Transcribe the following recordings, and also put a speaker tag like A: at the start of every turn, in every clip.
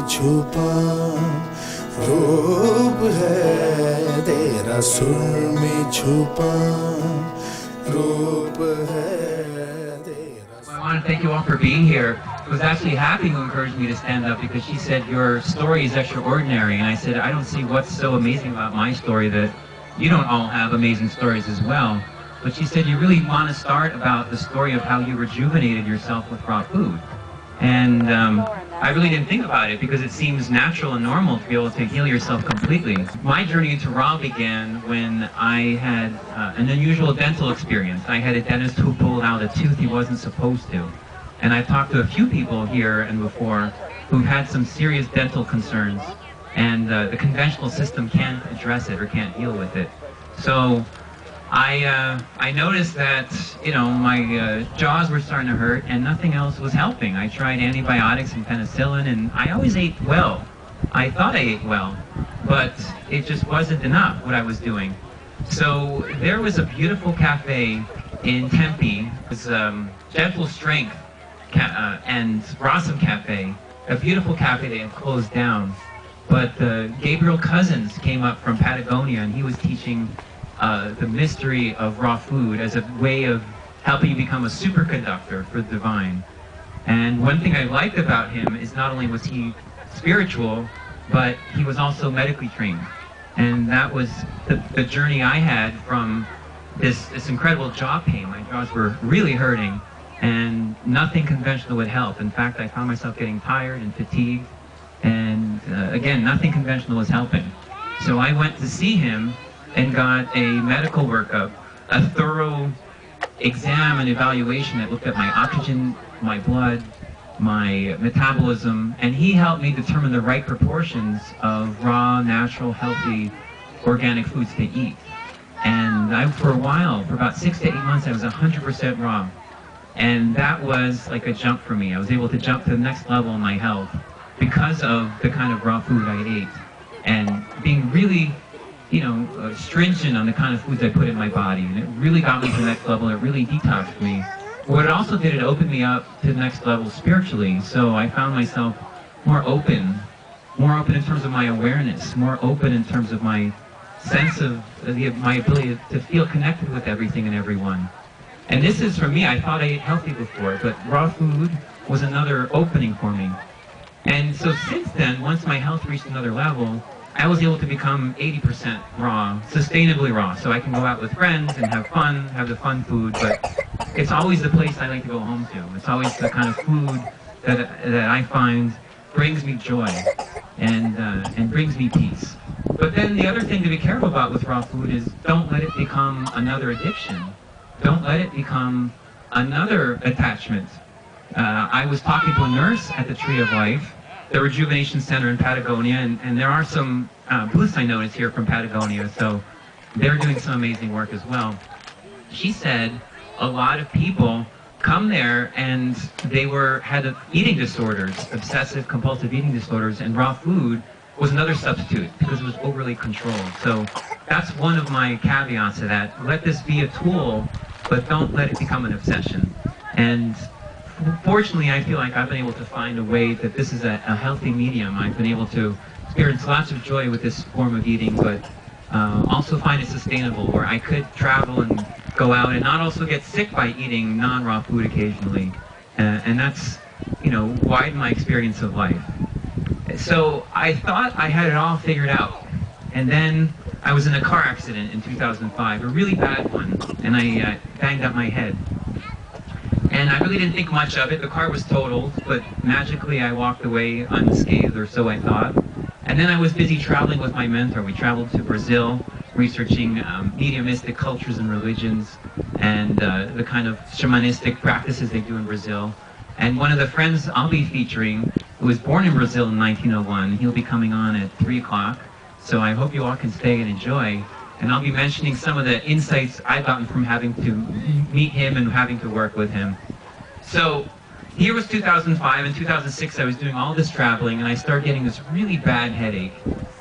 A: छुपा रूप है तेरा सुर में छुपा रूप है तेरा.
B: I want to thank you all for being here. It was actually Happy who encouraged me to stand up because she said your story is extraordinary, and I said I don't see what's so amazing about my story that you don't all have amazing stories as well. But she said you really want to start about the story of how you rejuvenated yourself with raw food. And I really didn't think about it because it seems natural and normal to be able to heal yourself completely. My journey into raw began when I had an unusual dental experience. I had a dentist who pulled out a tooth he wasn't supposed to. And I've talked to a few people here and before who've had some serious dental concerns, and the conventional system can't address it or can't deal with it. So I noticed that, you know, my jaws were starting to hurt and nothing else was helping. I tried antibiotics and penicillin, and I always ate well. I thought I ate well, but it just wasn't enough what I was doing. So there was a beautiful cafe in Tempe. It was Gentle Strength and Rossum Cafe, a beautiful cafe. They had closed down. But Gabriel Cousins came up from Patagonia, and he was teaching the mystery of raw food as a way of helping you become a superconductor for the divine. And one thing I liked about him is not only was he spiritual, but he was also medically trained. And that was the journey I had from this incredible jaw pain. My jaws were really hurting, and nothing conventional would help. In fact, I found myself getting tired and fatigued, and again, nothing conventional was helping. So I went to see him and got a medical workup, a thorough exam and evaluation that looked at my oxygen, my blood, my metabolism, and he helped me determine the right proportions of raw, natural, healthy, organic foods to eat. And for a while, for about 6 to 8 months, I was 100% raw. And that was like a jump for me. I was able to jump to the next level in my health because of the kind of raw food I ate, and being really, you know, stringent on the kind of foods I put in my body. And it really got me to the next level. It really detoxed me. What it also did, it opened me up to the next level spiritually. So I found myself more open in terms of my awareness, more open in terms of my sense of my ability to feel connected with everything and everyone. And this is, for me, I thought I ate healthy before, but raw food was another opening for me. And so since then, once my health reached another level, I was able to become 80% raw, sustainably raw. So I can go out with friends and have fun, have the fun food, but it's always the place I like to go home to. It's always the kind of food that I find brings me joy and brings me peace. But then the other thing to be careful about with raw food is don't let it become another addiction. Don't let it become another attachment. I was talking to a nurse at the Tree of Life, the Rejuvenation Center in Patagonia, and there are some booths I noticed here from Patagonia, so they're doing some amazing work as well. She said a lot of people come there and they had eating disorders, obsessive compulsive eating disorders, and raw food was another substitute because it was overly controlled. So that's one of my caveats to that. Let this be a tool, but don't let it become an obsession. And fortunately, I feel like I've been able to find a way that this is a healthy medium. I've been able to experience lots of joy with this form of eating, but also find it sustainable, where I could travel and go out and not also get sick by eating non-raw food occasionally. And that's, you know, widened my experience of life. So I thought I had it all figured out. And then I was in a car accident in 2005, a really bad one, and I banged up my head. And I really didn't think much of it. The car was totaled, but magically I walked away unscathed, or so I thought. And then I was busy traveling with my mentor. We traveled to Brazil, researching mediumistic cultures and religions, and the kind of shamanistic practices they do in Brazil. And one of the friends I'll be featuring, who was born in Brazil in 1901, he'll be coming on at 3 o'clock. So I hope you all can stay and enjoy. And I'll be mentioning some of the insights I've gotten from having to meet him and having to work with him. So here was 2005. In 2006, I was doing all this traveling, and I started getting this really bad headache.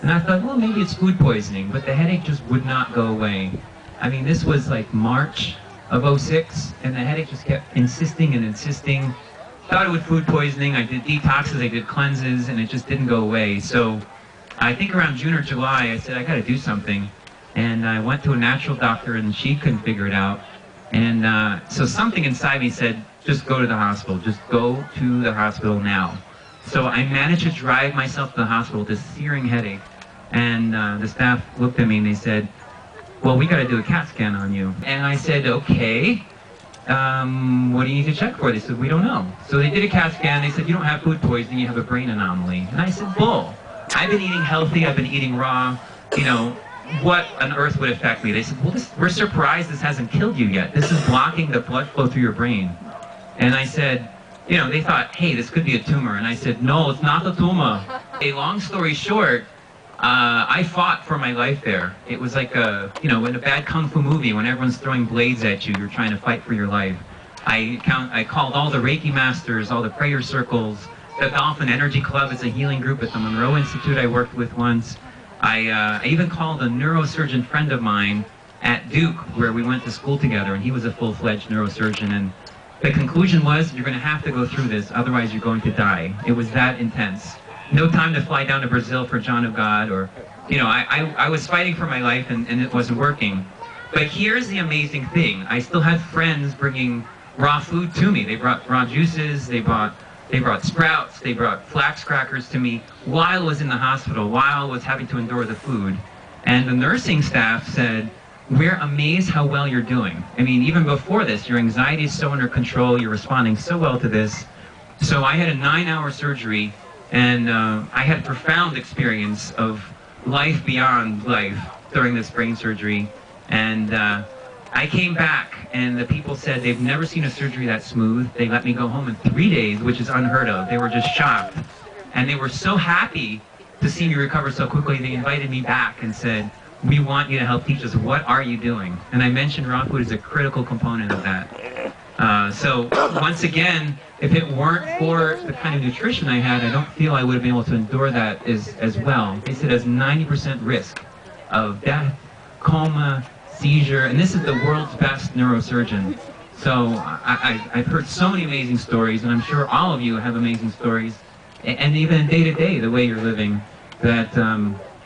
B: And I thought, well, maybe it's food poisoning, but the headache just would not go away. I mean, this was like March of '06, and the headache just kept insisting and insisting. thought it was food poisoning. I did detoxes, I did cleanses, and it just didn't go away. So I think around June or July, I said, I got to do something. And I went to a natural doctor, and she couldn't figure it out. And so something inside me said, just go to the hospital. Just go to the hospital now. So I managed to drive myself to the hospital with this searing headache. And the staff looked at me and they said, well, we got to do a CAT scan on you. And I said, okay. What do you need to check for? They said, we don't know. So they did a CAT scan. They said, you don't have food poisoning, you have a brain anomaly. And I said, bull. I've been eating healthy, I've been eating raw. You know, what on earth would affect me? They said, well, we're surprised this hasn't killed you yet. This is blocking the blood flow through your brain. And I said, you know, they thought, hey, this could be a tumor. And I said, no, it's not a tumor. A long story short, I fought for my life there. It was like a, you know, in a bad kung fu movie, when everyone's throwing blades at you, you're trying to fight for your life. I called all the Reiki masters, all the prayer circles. The Dolphin Energy Club is a healing group at the Monroe Institute I worked with once. I even called a neurosurgeon friend of mine at Duke, where we went to school together, and he was a full-fledged neurosurgeon. And the conclusion was, you're going to have to go through this, otherwise you're going to die. It was that intense. No time to fly down to Brazil for John of God, or, you know, I was fighting for my life, and it wasn't working. But here's the amazing thing. I still had friends bringing raw food to me. They brought raw juices, they brought sprouts, they brought flax crackers to me while I was in the hospital, while I was having to endure the food. And the nursing staff said, we're amazed how well you're doing. I mean, even before this, your anxiety is so under control, you're responding so well to this. So I had a 9-hour surgery, and I had a profound experience of life beyond life during this brain surgery. And I came back, and the people said they've never seen a surgery that smooth. They let me go home in 3 days, which is unheard of. They were just shocked. And they were so happy to see me recover so quickly, they invited me back and said, we want you to help teach us. What are you doing? And I mentioned raw food is a critical component of that. So once again, if it weren't for the kind of nutrition I had, I don't feel I would have been able to endure that as well. They said there's 90% risk of death, coma, seizure, and this is the world's best neurosurgeon. So I've heard so many amazing stories, and I'm sure all of you have amazing stories, and even day to day, the way you're living, that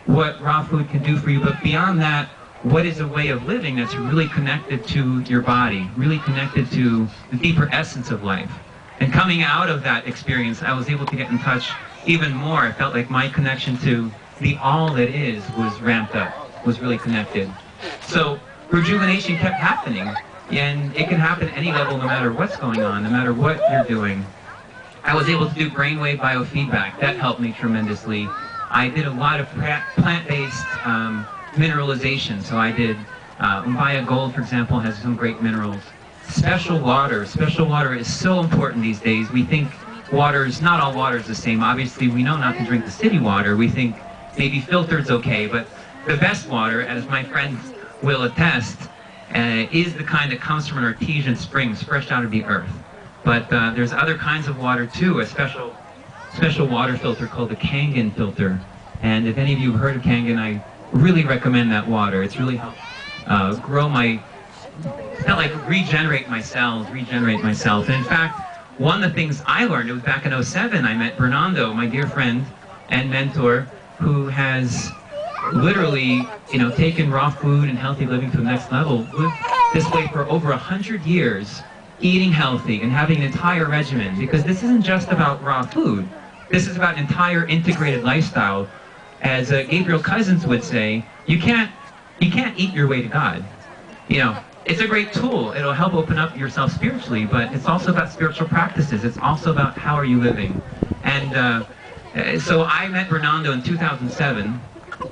B: what raw food can do for you. But beyond that, what is a way of living that's really connected to your body, really connected to the deeper essence of life. And coming out of that experience, I was able to get in touch even more. I felt like my connection to the all that is was ramped up, was really connected. So rejuvenation kept happening, and it can happen at any level, no matter what's going on, no matter what you're doing. I was able to do brainwave biofeedback. That helped me tremendously. I did a lot of plant-based mineralization. So I did Umbaya Gold, for example, has some great minerals. Special water. Special water is so important these days. We think not all water is the same. Obviously, we know not to drink the city water. We think maybe filtered's okay, but the best water, as my friends will attest, is the kind that comes from an artesian springs, fresh out of the earth. But there's other kinds of water too, a special water filter called the Kangen filter. And if any of you have heard of Kangen, I really recommend that water. It's really helped felt like regenerate my cells, regenerate myself. And in fact, one of the things I learned, it was back in '07, I met Bernardo, my dear friend and mentor, who has literally, taken raw food and healthy living to the next level, lived this way for over 100 years, eating healthy and having an entire regimen. Because this isn't just about raw food. This is about an entire integrated lifestyle. As Gabriel Cousins would say, you can't eat your way to God. It's a great tool. It'll help open up yourself spiritually, but it's also about spiritual practices. It's also about how are you living. And so I met Bernardo in 2007,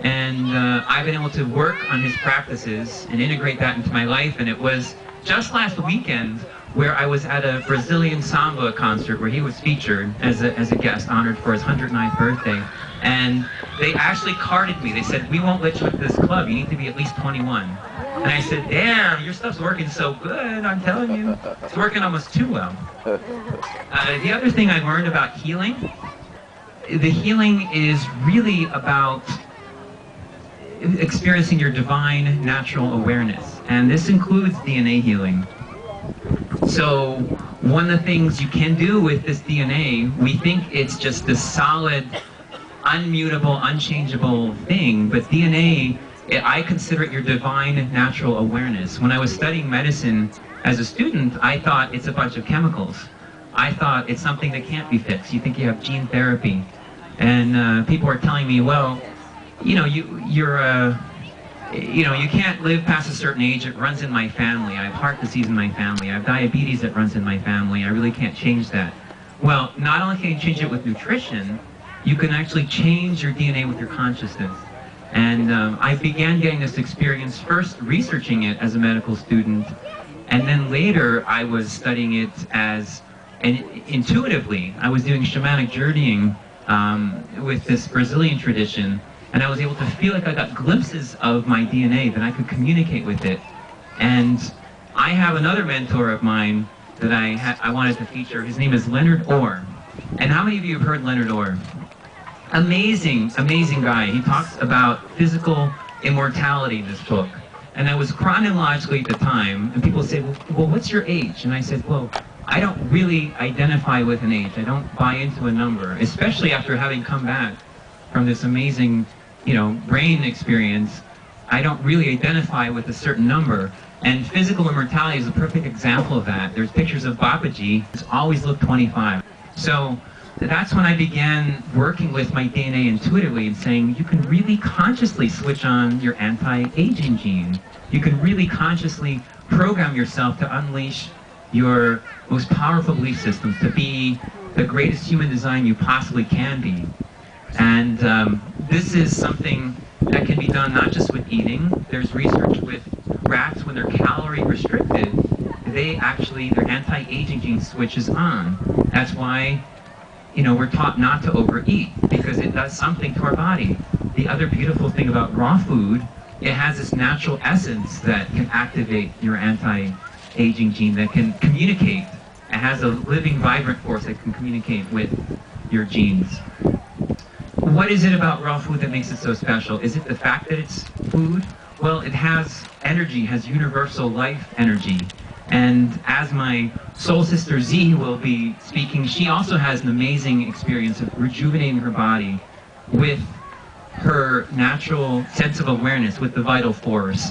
B: and I've been able to work on his practices and integrate that into my life. And it was just last weekend where I was at a Brazilian samba concert where he was featured as a guest, honored for his 109th birthday. And they actually carded me. They said, we won't let you into this club. You need to be at least 21. And I said, damn, your stuff's working so good, I'm telling you. It's working almost too well. The other thing I learned about healing, the healing is really about experiencing your divine natural awareness. And this includes DNA healing. So one of the things you can do with this DNA, we think it's just this solid, unmutable, unchangeable thing, but DNA, I consider it your divine natural awareness. When I was studying medicine as a student, I thought it's a bunch of chemicals. I thought it's something that can't be fixed. You think you have gene therapy. And people are telling me, well, you know, you can't live past a certain age. It runs in my family. I have heart disease in my family. I have diabetes that runs in my family. I really can't change that. Well, not only can you change it with nutrition, you can actually change your DNA with your consciousness. And I began getting this experience first researching it as a medical student, and then later I was studying it as, and intuitively, I was doing shamanic journeying with this Brazilian tradition, and I was able to feel like I got glimpses of my DNA, that I could communicate with it. And I have another mentor of mine that I wanted to feature. His name is Leonard Orr. And how many of you have heard Leonard Orr? Amazing, amazing guy. He talks about physical immortality in this book. And I was chronologically at the time, and people say, well, what's your age? And I said, well, I don't really identify with an age. I don't buy into a number, especially after having come back from this amazing, brain experience. I don't really identify with a certain number. And physical immortality is a perfect example of that. There's pictures of Babaji, who's always looked 25. So that's when I began working with my DNA intuitively and saying, you can really consciously switch on your anti-aging gene. You can really consciously program yourself to unleash your most powerful belief systems, to be the greatest human design you possibly can be. And this is something that can be done not just with eating. There's research with rats when they're calorie restricted, their anti-aging gene switches on. That's why, we're taught not to overeat, because it does something to our body. The other beautiful thing about raw food, it has this natural essence that can activate your anti-aging gene, that can communicate. It has a living, vibrant force that can communicate with your genes. What is it about raw food that makes it so special? Is it the fact that it's food? Well, it has energy, has universal life energy. And as my soul sister Z will be speaking, she also has an amazing experience of rejuvenating her body with her natural sense of awareness, with the vital force.